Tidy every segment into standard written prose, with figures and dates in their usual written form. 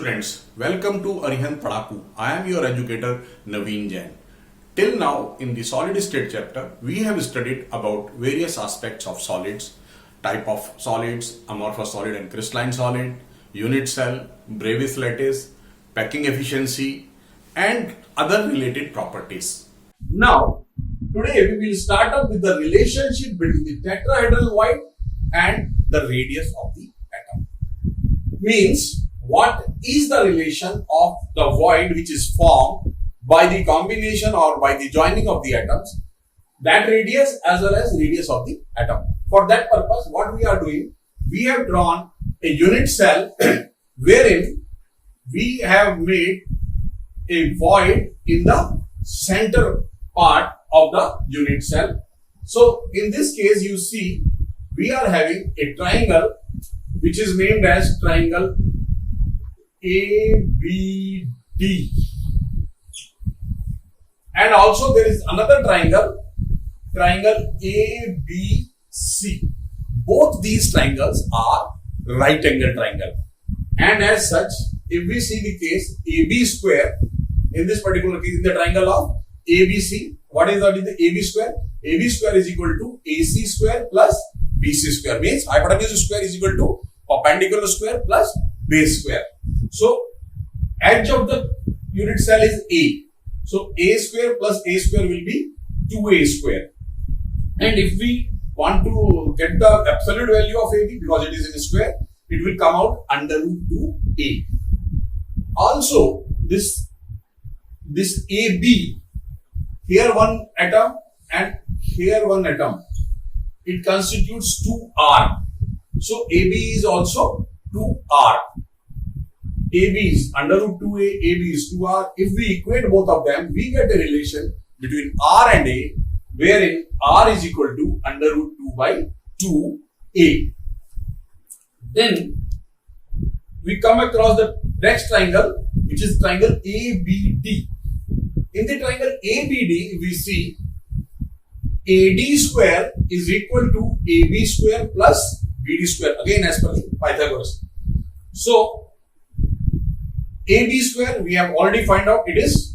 Students, welcome to Arihant Padaku. I am your educator Naveen Jain. Till now, in the solid state chapter, we have studied about various aspects of solids, type of solids, amorphous solid and crystalline solid, unit cell, Bravais lattice, packing efficiency, and other related properties. Now, today we will start up with the relationship between the tetrahedral void and the radius of the atom. Means, what is the relation of the void which is formed by the combination or by the joining of the atoms, that radius as well as radius of the atom. For that purpose, what we are doing, we have drawn a unit cell wherein we have made a void in the center part of the unit cell. So, in this case, you see, we are having a triangle which is named as triangle ABD, and also there is another triangle ABC. Both these triangles are right angle triangle, and as such, if we see the case AB square, in this particular case in the triangle of ABC, what is the AB square? AB square is equal to AC square plus BC square, means hypotenuse square is equal to perpendicular square plus base square. So, edge of the unit cell is A. So, A square plus A square will be 2A square. And if we want to get the absolute value of AB, because it is in a square, it will come out under root 2A. Also, this AB, here one atom and here one atom, it constitutes 2R. So, AB is also 2R. AB is under root 2A, AB is 2R. If we equate both of them, we get a relation between R and A, wherein R is equal to under root 2 by 2A. Then, we come across the next triangle, which is triangle ABD. In the triangle ABD, we see AD square is equal to AB square plus BD square, again as per the Pythagoras. So, AB square, we have already found out it is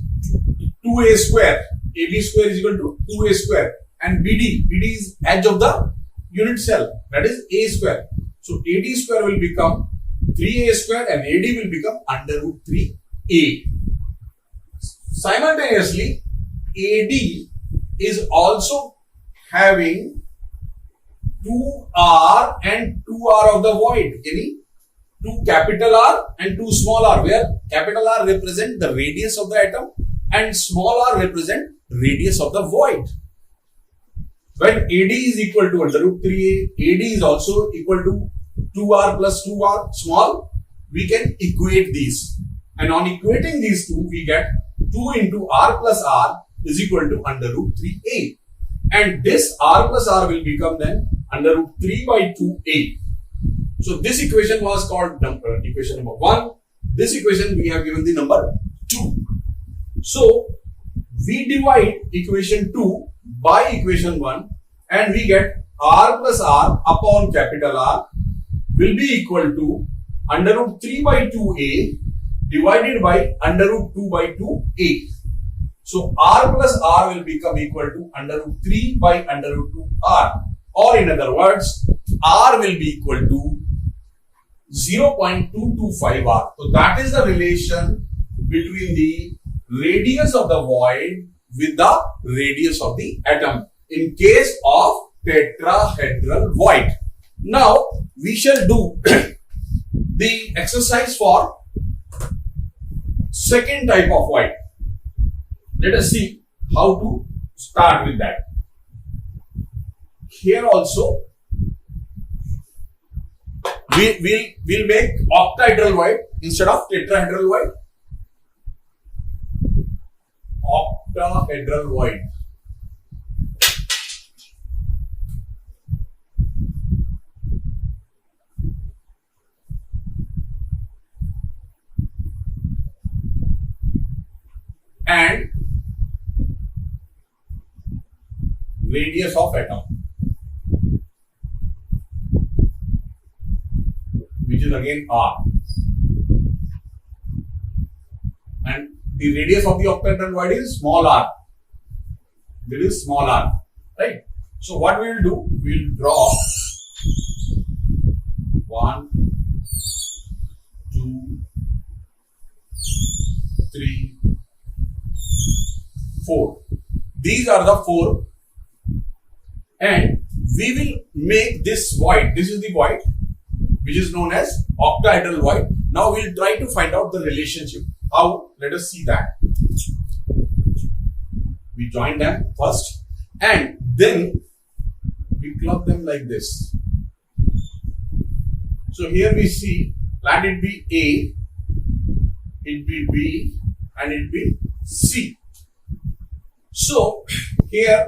2A square. AB square is equal to 2A square. And BD is edge of the unit cell, that is A square. So, AD square will become 3A square and AD will become under root 3A. Simultaneously, AD is also having 2R and 2R of the void, any 2 capital R and 2 small r, where capital R represent the radius of the atom and small r represent radius of the void. When AD is equal to under root 3A, AD is also equal to 2R plus 2R small, we can equate these. And on equating these two, we get 2 into R plus R is equal to under root 3A. And this R plus R will become then under root 3 by 2A. So, this equation was called equation number 1. This equation we have given the number 2. So, we divide equation 2 by equation 1 and we get R plus R upon capital R will be equal to under root 3 by 2A divided by under root 2 by 2A. So, R plus R will become equal to under root 3 by under root 2R, or in other words, R will be equal to 0.225R. So, that is the relation between the radius of the void with the radius of the atom in case of tetrahedral void. Now, we shall do the exercise for second type of void. Let us see how to start with that. Here also, we'll make octahedral void instead of tetrahedral void. Octahedral void. And radius of atom, which is again R. the radius of the octahedral void is small r. It is small r, right? So what we will do, we will draw 1, 2, 3, 4. These are the 4, and we will make this void. This is the void which is known as octahedral void. Now we will try to find out the relationship. How? Let us see that. We join them first and then we club them like this. So here we see, let it be A, it be B, and it be C. So here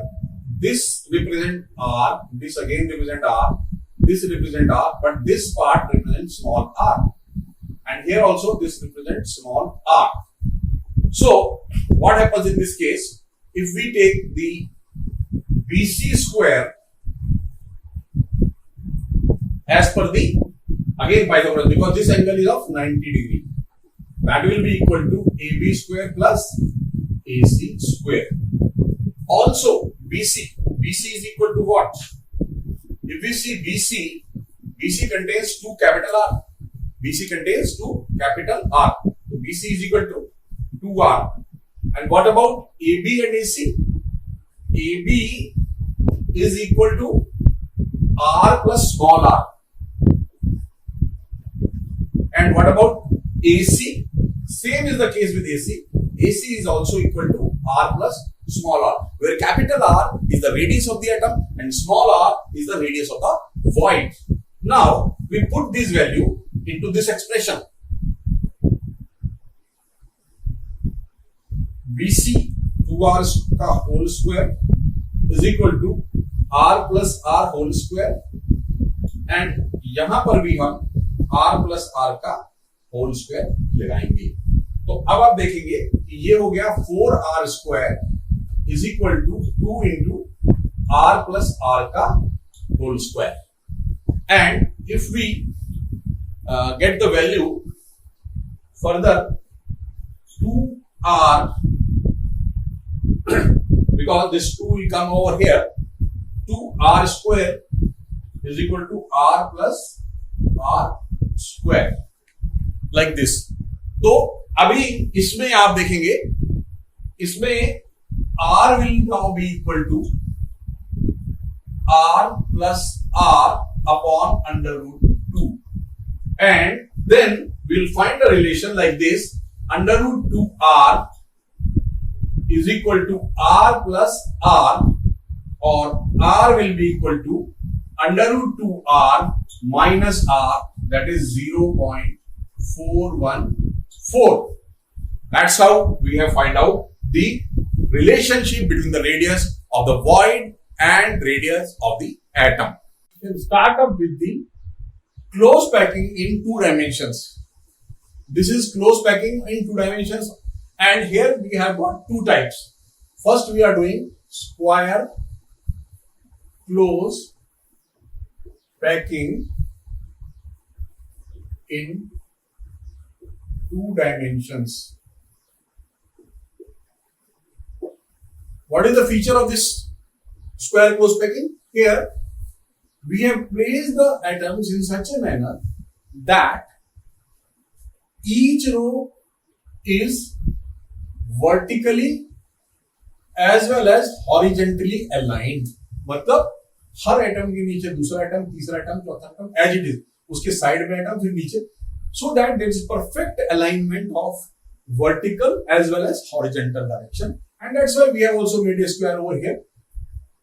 this represent R, this again represent R, this represent R, but this part represents small r. And here also this represents small r. So what happens in this case? If we take the BC square as per the, again Pythagoras, because this angle is of 90 degree, that will be equal to AB square plus AC square. Also BC is equal to what? If we see BC contains 2 capital R. BC contains 2 capital R. So BC is equal to 2R. And what about AB and AC? AB is equal to R plus small r. And what about AC? Same is the case with AC. AC is also equal to R plus small r, where capital R is the radius of the atom and small r is the radius of the void. Now we put this value into this expression. BC 2R का whole square is equal to R plus R whole square, and यहाँ पर भी हम R plus R का whole square लगाएंगे. तो अब आप देखेंगे कि ये हो गया 4R square is equal to 2 into R plus R का whole square. And if we get the value further, 2R, because this 2 will come over here, 2R square is equal to R plus R square, like this. तो अभी इसमें आप देखेंगे, इसमें R will now be equal to R plus R upon under root 2, and then we'll find a relation like this. Under root 2R is equal to R plus R, or R will be equal to under root 2R minus R, that is 0.414. That's how we have find out the relationship between the radius of the void and radius of the atom. We'll start up with the close packing in 2 dimensions. This is close packing in 2 dimensions, and here we have got 2 types. First we are doing square close packing in 2 dimensions. What is the feature of this square close packing? Here we have placed the atoms in such a manner that each row is vertically as well as horizontally aligned. मतलब हर atom के नीचे दूसरा atom, तीसरा atom, चौथा atom, as it is, उसके side में atom, फिर नीचे, so that there is perfect alignment of vertical as well as horizontal direction. And that's why we have also made a square over here.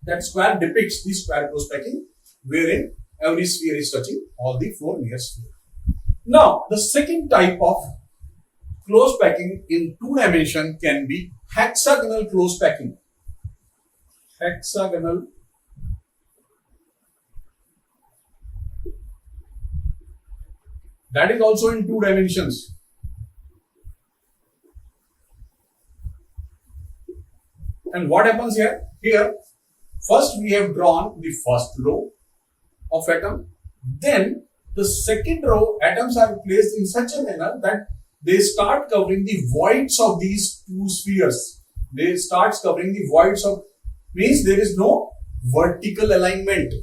That square depicts the square close packing, wherein every sphere is touching all the 4 near spheres. Now, the second type of close packing in 2 dimension can be hexagonal close packing. Hexagonal that is also in 2 dimensions. And what happens here? Here, first we have drawn the first row of atom. Then the second row atoms are placed in such a manner that they start covering the voids of these two spheres. They start covering the voids of, means there is no vertical alignment.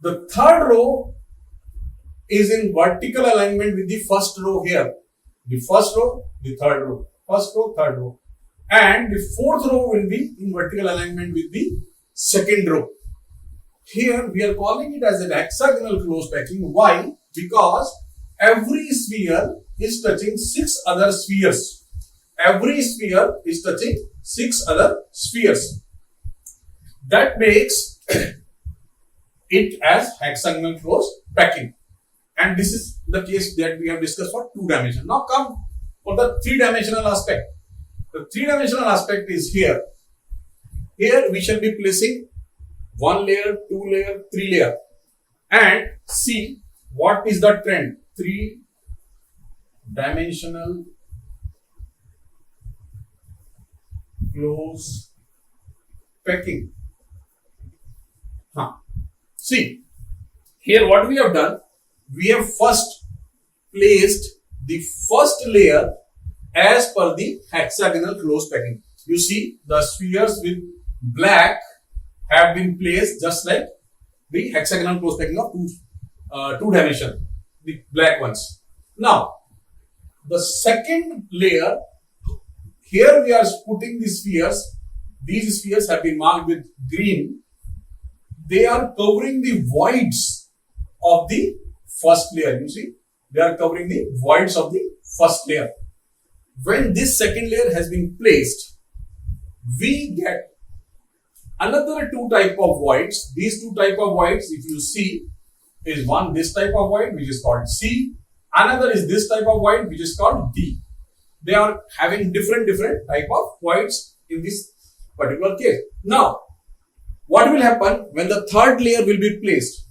The third row is in vertical alignment with the first row here. The first row, the third row, first row, third row. And the fourth row will be in vertical alignment with the second row. Here we are calling it as an hexagonal close packing. Why? Because every sphere is touching 6 other spheres. Every sphere is touching 6 other spheres. That makes it as hexagonal close packing. And this is the case that we have discussed for 2 dimension. Now come for the 3-dimensional aspect. The 3-dimensional aspect is here. Here we shall be placing 1 layer, 2 layer, 3 layer, and see what is the trend. 3-dimensional close packing. See, here what we have done, we have first placed the first layer as per the hexagonal close packing. You see the spheres with black have been placed just like the hexagonal close packing of 2 dimension, the black ones. Now, the second layer, here we are putting the spheres. These spheres have been marked with green. They are covering the voids of the first layer. You see, they are covering the voids of the first layer. When this second layer has been placed, we get another 2 type of voids. These 2 type of voids, if you see, is one this type of void which is called C. Another is this type of void which is called D. They are having different type of voids in this particular case. Now, what will happen when the third layer will be placed?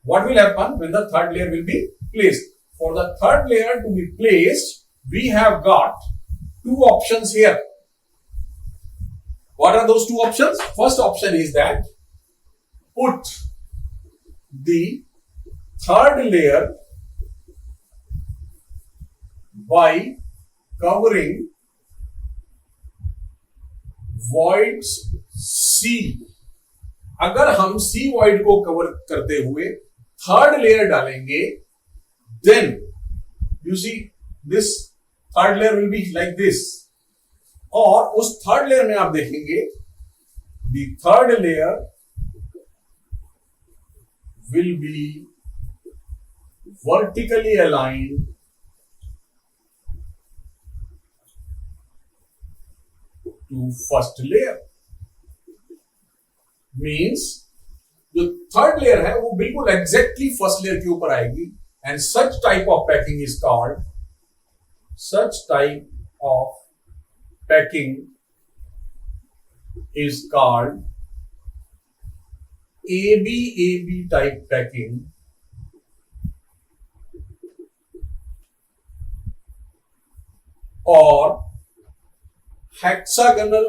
What will happen when the third layer will be placed? For the third layer to be placed, we have got 2 options here. What are those 2 options? First option is that put the third layer by covering voids C. अगर हम C void को cover करते हुए third layer डालेंगे, then you see this third layer will be like this. और उस third layer में आप देखेंगे the third layer will be vertically aligned to first layer. Means जो थर्ड लेयर है वो बिल्कुल एग्जैक्टली फर्स्ट लेयर के ऊपर आएगी. And such type of packing is called, such type of packing is called ABAB type packing or hexagonal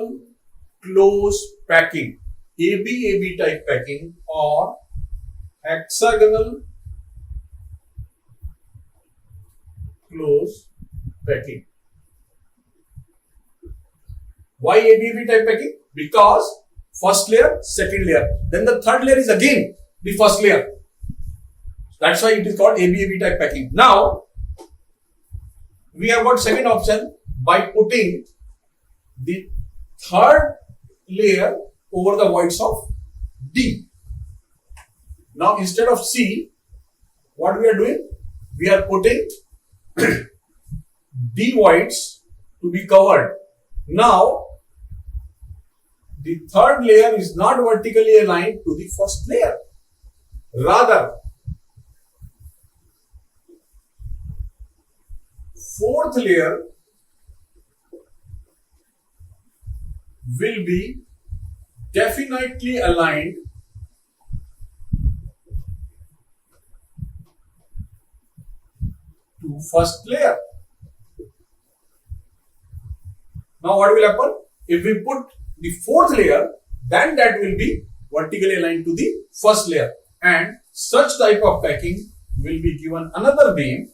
close packing. ABAB type packing or hexagonal close packing. Why ABAB type packing? Because first layer, second layer, then the third layer is again the first layer. That's why it is called ABAB type packing. Now we have got second option by putting the third layer over the voids of D. Now instead of C, what we are doing? We are putting D voids to be covered. Now the third layer is not vertically aligned to the first layer. Rather, fourth layer will be definitely aligned to first layer. Now what will happen? If we put the fourth layer, then that will be vertically aligned to the first layer, and such type of packing will be given another name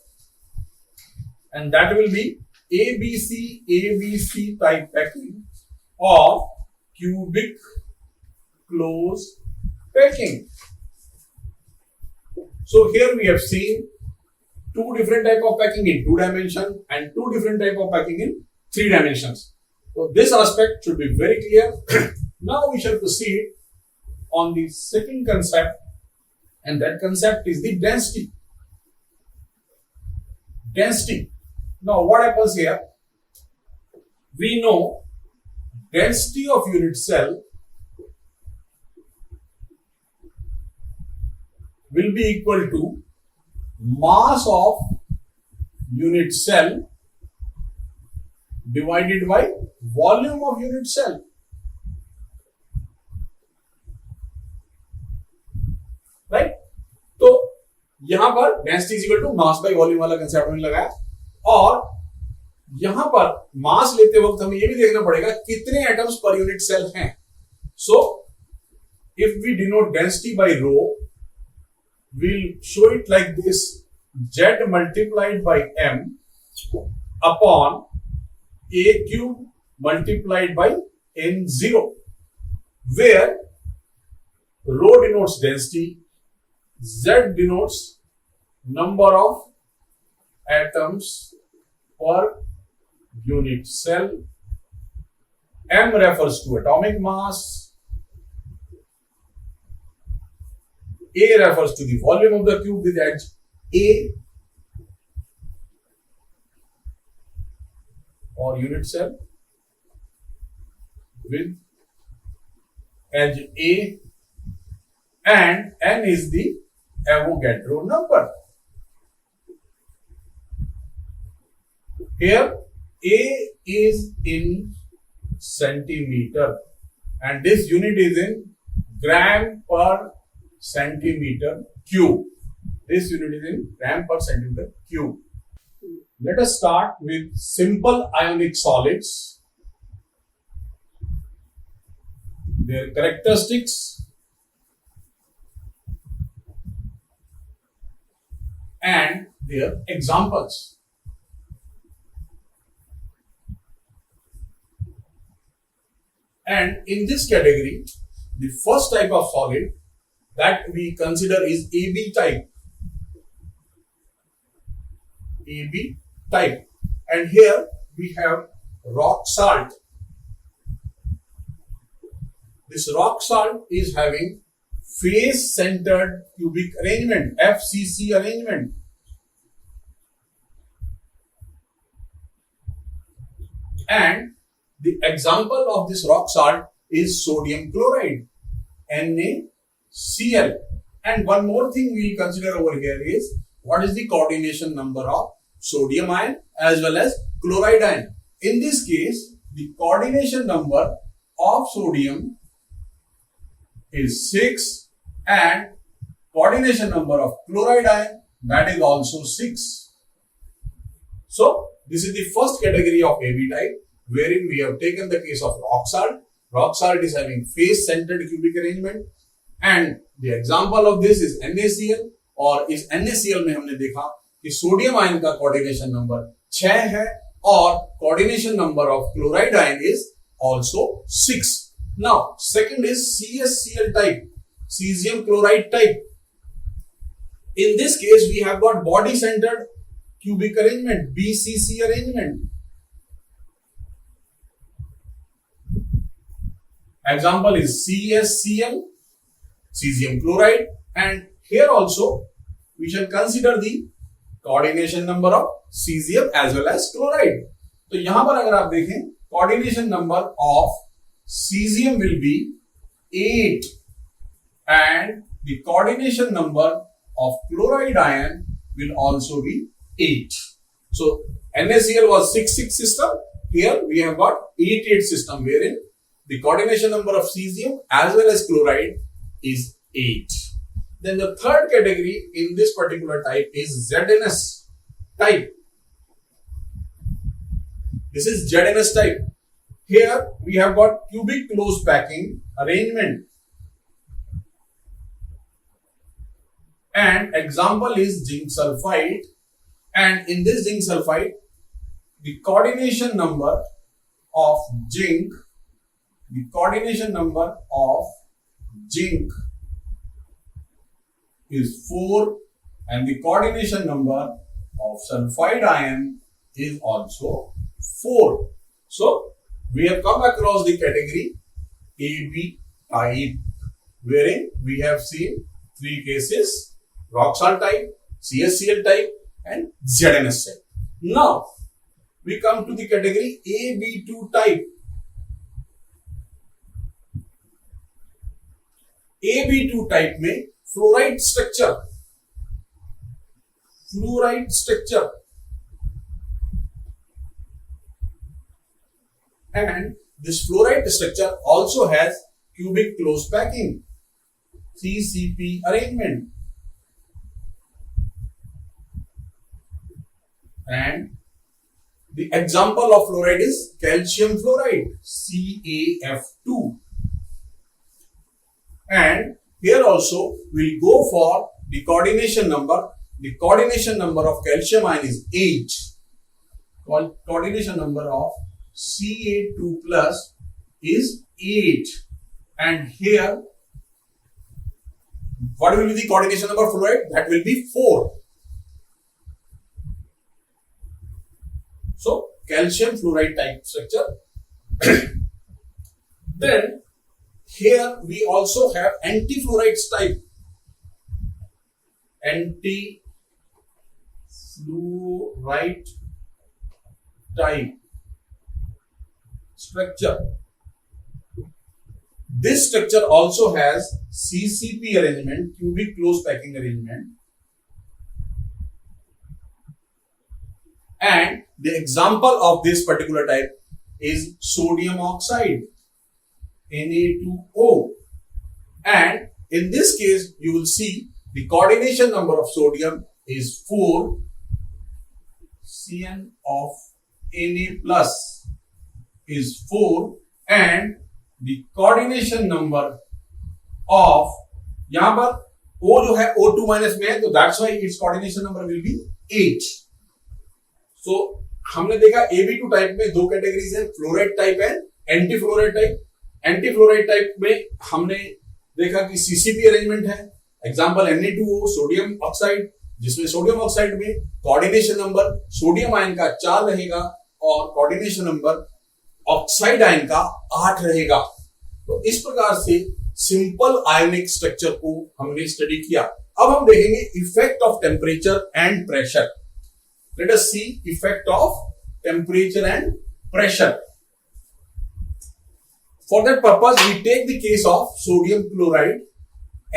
and that will be ABC type packing of cubic close packing. So here we have seen two different type of packing in 2 dimensions and two different type of packing in 3 dimensions. So this aspect should be very clear. Now we shall proceed on the second concept, and that concept is the density. Density. Now what happens here? We know density of unit cell will be equal to mass of unit cell divided by volume of unit cell. Right, तो यहां पर density is equal to mass by volume वाला concept हमने लगाया, और यहां पर मास लेते वक्त हमें यह भी देखना पड़ेगा कितने एटम्स पर यूनिट सेल हैं. So if we denote density by rho, we'll show it like this: Z multiplied by M upon A cube multiplied by N0, where rho denotes density, Z denotes number of atoms per unit cell, M refers to atomic mass, A refers to the volume of the cube with edge A, or unit cell with edge A, and N is the Avogadro number. Here A is in centimeter and this unit is in gram per centimeter cube. This unit is in gram per centimeter cube. Let us start with simple ionic solids, their characteristics, and their examples. And in this category, the first type of solid that we consider is AB type. AB type. And here we have rock salt. This rock salt is having face centered cubic arrangement, FCC arrangement. And the example of this rock salt is sodium chloride, NaCl. And one more thing we will consider over here is what is the coordination number of sodium ion as well as chloride ion. In this case, the coordination number of sodium is 6 and coordination number of chloride ion, that is also 6. So this is the first category of AB type, wherein we have taken the case of rock salt. Rock salt is having face centered cubic arrangement, and the example of this is NaCl. और इस NaCl में हमने देखा कि sodium ion का coordination number 6 है और coordination number of chloride ion is also 6. Now second is CaCl type, cesium chloride type. In this case we have got body centered cubic arrangement, BCC arrangement. Example is CaCl, cesium chloride, and here also we shall consider the coordination number of cesium as well as chloride. तो यहां पर अगर आप देखें coordination number of cesium will be 8 and the coordination number of chloride ion will also be 8. So NaCl was 6-6 system. Here we have got 8-8 system, wherein the coordination number of cesium as well as chloride is 8. Then the third category in this particular type is ZNS type. This is ZNS type. Here we have got cubic close packing arrangement. And example is zinc sulfide. And in this zinc sulfide, the coordination number of zinc, is 4 and the coordination number of sulfide ion is also 4. So we have come across the category AB type, wherein we have seen 3 cases: rock salt type, CSCl type and ZNS type. Now we come to the category AB2 type. AB2 type में fluoride structure and this fluoride structure also has cubic close packing, CCP arrangement, and the example of fluoride is calcium fluoride, CaF2. And here also we'll go for the coordination number. The coordination number of calcium ion is 8. Coordination number of Ca2 plus is 8. And here, what will be the coordination number of fluoride? That will be 4. So, calcium fluoride type structure. Then, here we also have antifluorides type. Antifluoride type structure. This structure also has CCP arrangement, cubic close packing arrangement. And the example of this particular type is sodium oxide, Na2O. And in this case, you will see the coordination number of sodium is 4. Cn of Na plus is 4. And the coordination number of, यहाँ पर O जो है O2 minus में है, तो that's why its coordination number will be 8. So हमने देखा AB2 type में 2 कैटेगरीज है, fluoride type and anti fluoride type. Anti fluoride type में हमने देखा कि सीसीपी अरेंजमेंट है. एग्जांपल Na2O सोडियम ऑक्साइड, जिसमें सोडियम ऑक्साइड में कोऑर्डिनेशन नंबर सोडियम आयन का 4 रहेगा और कोऑर्डिनेशन नंबर ऑक्साइड आयन का 8 रहेगा. तो इस प्रकार से सिंपल आयनिक स्ट्रक्चर को हमने स्टडी किया. अब हम देखेंगे effect of temperature and pressure. Let us see effect of temperature and pressure. For that purpose, we take the case of sodium chloride,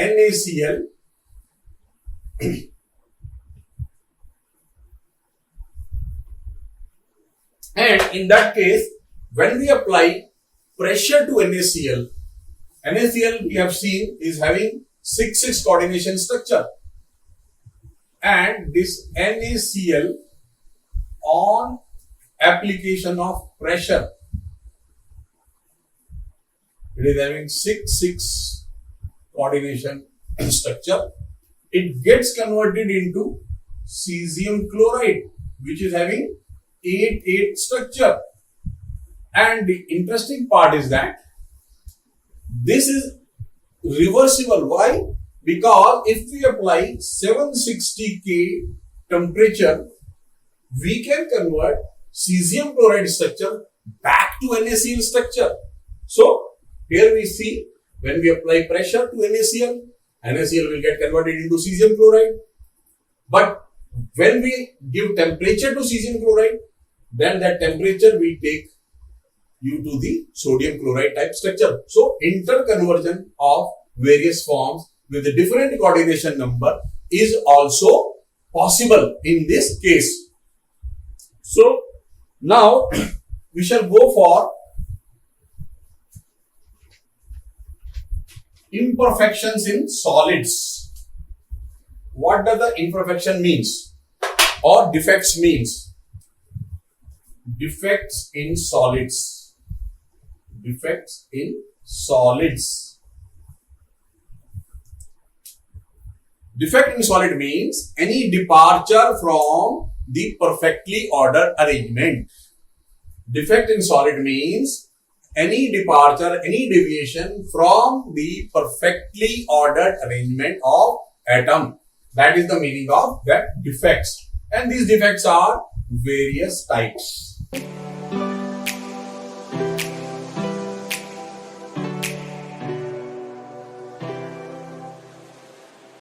NaCl, and in that case, when we apply pressure to NaCl, NaCl we have seen is having 6-6 coordination structure, and this NaCl on application of pressure, it is having 6-6 coordination structure. It gets converted into cesium chloride, which is having 8-8 structure. And the interesting part is that this is reversible. Why? Because if we apply 760 K temperature, we can convert cesium chloride structure back to NaCl structure. So here we see when we apply pressure to NaCl, NaCl will get converted into cesium chloride. But when we give temperature to cesium chloride, then that temperature will take you to the sodium chloride type structure. So interconversion of various forms with a different coordination number is also possible in this case. So now we shall go for imperfections in solids. What does the imperfection means or defects means? Defects in solids. Defects in solids. Defect in solid means any departure from the perfectly ordered arrangement. Defect in solid means any departure, any deviation from the perfectly ordered arrangement of atom. That is the meaning of that defects. And these defects are various types.